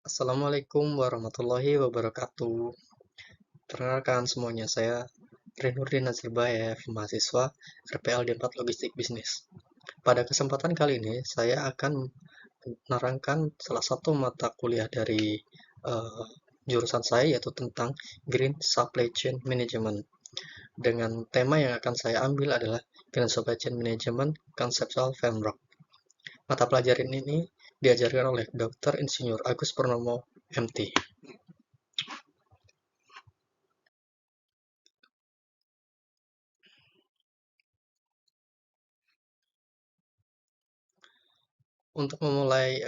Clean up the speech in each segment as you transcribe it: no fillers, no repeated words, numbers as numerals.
Assalamualaikum warahmatullahi wabarakatuh. Perkenalkan semuanya, saya Renurdin Nazirbayev, mahasiswa RPL D4 Logistik Bisnis. Pada kesempatan kali ini, saya akan menerangkan salah satu mata kuliah dari uh, jurusan saya, yaitu tentang Green Supply Chain Management. Dengan tema yang akan saya ambil adalah Green Supply Chain Management Conceptual Framework. Mata pelajaran ini diajarkan oleh Dr. Insinyur Agus Purnomo, MT. Untuk memulai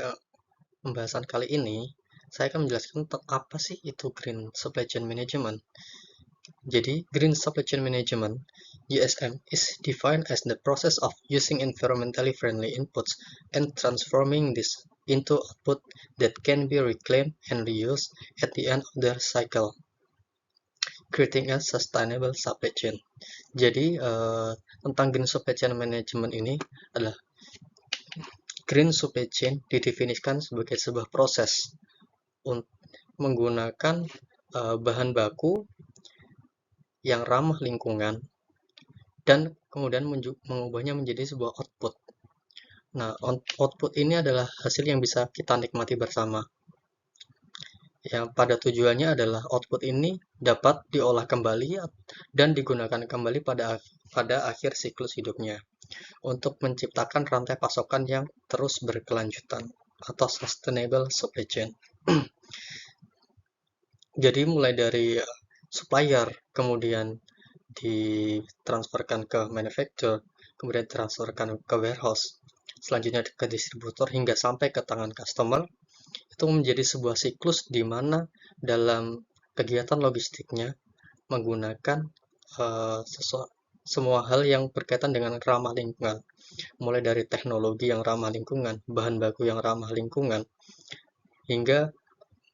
pembahasan kali ini, saya akan menjelaskan tentang apa sih itu Green Supply Chain Management. Jadi, Green Supply Chain Management, GSM, is defined as the process of using environmentally friendly inputs and transforming this into output that can be reclaimed and reused at the end of their cycle, creating a sustainable supply chain. Jadi, tentang Green Supply Chain Management ini adalah Green Supply Chain didefinisikan sebagai sebuah proses untuk menggunakan bahan baku yang ramah lingkungan dan kemudian mengubahnya menjadi sebuah output. Nah, output ini adalah hasil yang bisa kita nikmati bersama. Yang pada tujuannya adalah output ini dapat diolah kembali dan digunakan kembali pada akhir siklus hidupnya untuk menciptakan rantai pasokan yang terus berkelanjutan atau sustainable supply chain. Jadi mulai dari supplier, kemudian ditransferkan ke manufacturer, kemudian transferkan ke warehouse, selanjutnya ke distributor hingga sampai ke tangan customer. Itu menjadi sebuah siklus di mana dalam kegiatan logistiknya menggunakan semua hal yang berkaitan dengan ramah lingkungan, mulai dari teknologi yang ramah lingkungan, bahan baku yang ramah lingkungan, hingga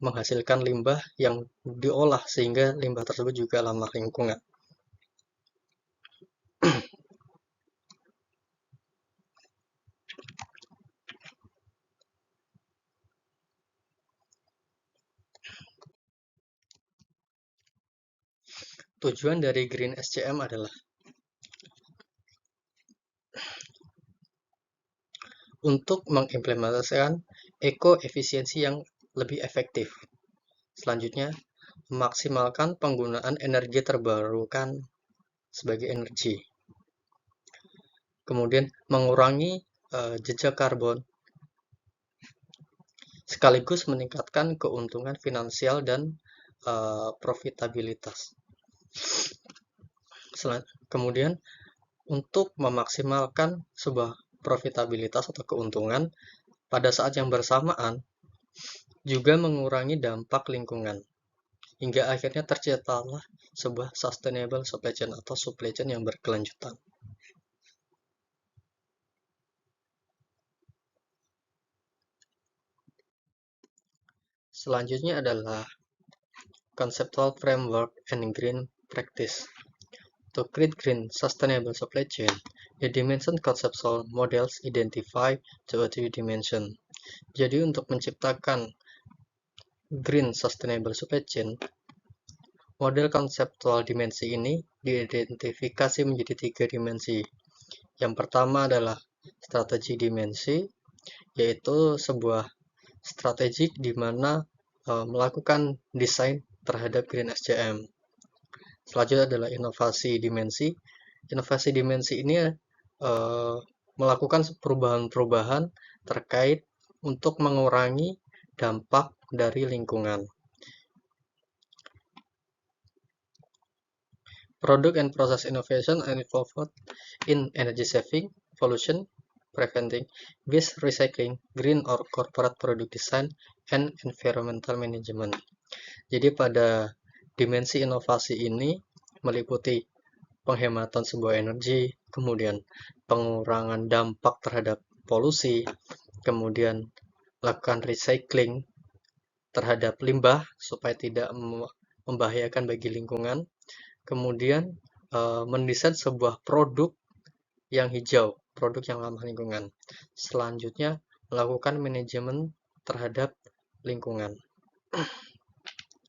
menghasilkan limbah yang diolah sehingga limbah tersebut juga ramah lingkungan. Tujuan dari Green SCM adalah untuk mengimplementasikan eco-efisiensi yang lebih efektif. Selanjutnya, memaksimalkan penggunaan energi terbarukan sebagai energi. Kemudian, mengurangi jejak karbon, sekaligus meningkatkan keuntungan finansial dan profitabilitas. Kemudian, untuk memaksimalkan sebuah profitabilitas atau keuntungan, pada saat yang bersamaan juga mengurangi dampak lingkungan, hingga akhirnya terciptalah sebuah sustainable supply chain atau supply chain yang berkelanjutan. Selanjutnya adalah conceptual framework and green practice. To create green sustainable supply chain, the dimension conceptual models identify the three dimension. Jadi untuk menciptakan green sustainable supply chain, model konseptual dimensi ini diidentifikasi menjadi 3 dimensi. Yang pertama adalah strategi dimensi, yaitu sebuah strategi di mana melakukan desain terhadap Green SCM. Selanjutnya adalah inovasi dimensi. Inovasi dimensi ini melakukan perubahan-perubahan terkait untuk mengurangi dampak dari lingkungan. Product and process innovation are involved in energy saving, pollution preventing, waste recycling, green or corporate product design, and environmental management. Jadi pada dimensi inovasi ini meliputi penghematan sebuah energi, kemudian pengurangan dampak terhadap polusi, kemudian lakukan recycling terhadap limbah supaya tidak membahayakan bagi lingkungan, kemudian mendesain sebuah produk yang hijau, produk yang ramah lingkungan. Selanjutnya, melakukan manajemen terhadap lingkungan.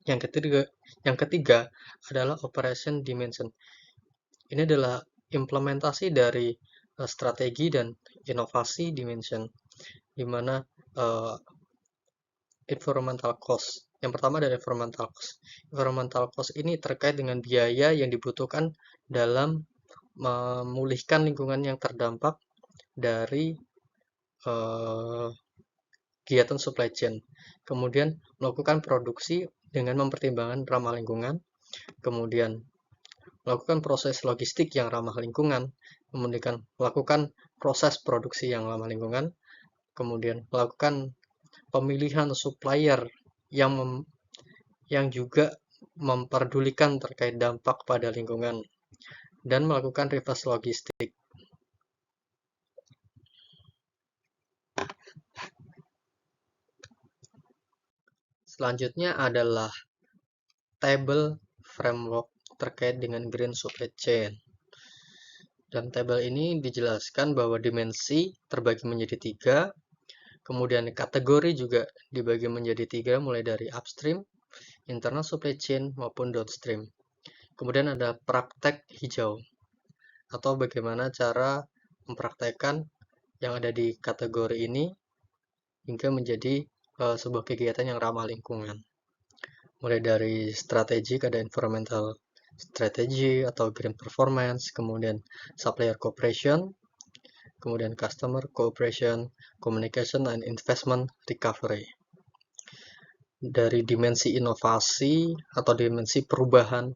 Yang ketiga adalah operation dimension. Ini adalah implementasi dari strategi dan inovasi dimension, di mana environmental cost. Yang pertama adalah environmental cost. Environmental cost ini terkait dengan biaya yang dibutuhkan dalam memulihkan lingkungan yang terdampak dari kegiatan supply chain. Kemudian melakukan produksi dengan mempertimbangkan ramah lingkungan, kemudian melakukan proses logistik yang ramah lingkungan, kemudian melakukan proses produksi yang ramah lingkungan, kemudian melakukan pemilihan supplier yang juga memperdulikan terkait dampak pada lingkungan, dan melakukan reverse logistik. Selanjutnya adalah table framework terkait dengan green supply chain. Dalam tabel ini dijelaskan bahwa dimensi terbagi menjadi 3, kemudian kategori juga dibagi menjadi 3, mulai dari upstream, internal supply chain, maupun downstream. Kemudian ada praktek hijau, atau bagaimana cara mempraktekkan yang ada di kategori ini hingga menjadi sebuah kegiatan yang ramah lingkungan. Mulai dari strategi, ada environmental strategy atau green performance, kemudian supplier cooperation, kemudian customer cooperation, communication, and investment recovery. Dari dimensi inovasi atau dimensi perubahan,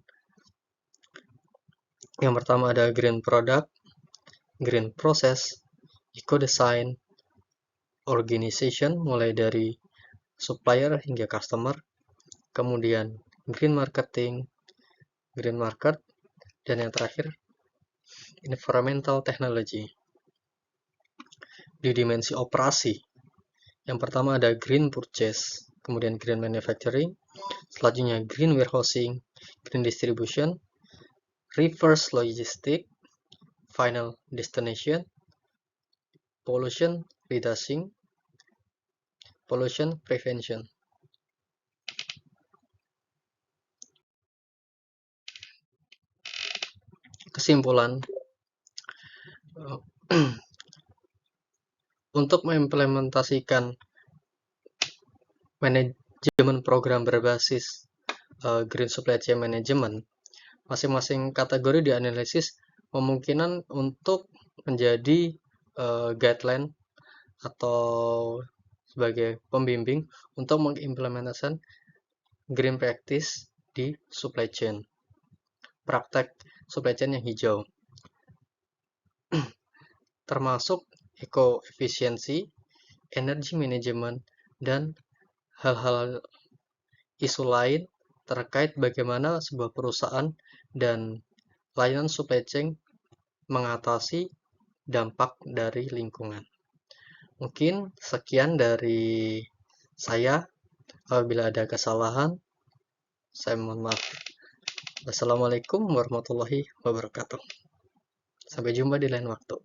yang pertama ada green product, green process, eco design, organization, mulai dari supplier hingga customer, kemudian green marketing, green market, dan yang terakhir environmental technology. Di dimensi operasi, yang pertama ada green purchase, kemudian green manufacturing, selanjutnya green warehousing, green distribution, reverse logistic, final destination, pollution reducing, pollution prevention. Kesimpulan, untuk mengimplementasikan manajemen program berbasis green supply chain management, masing-masing kategori dianalisis kemungkinan untuk menjadi guideline atau sebagai pembimbing untuk mengimplementasikan green practice di supply chain, praktek supply chain yang hijau, termasuk eco-efisiensi, energy management, dan hal-hal isu lain terkait bagaimana sebuah perusahaan dan layanan supply chain mengatasi dampak dari lingkungan. Mungkin sekian dari saya. Apabila ada kesalahan, saya mohon maaf. Wassalamualaikum warahmatullahi wabarakatuh. Sampai jumpa di lain waktu.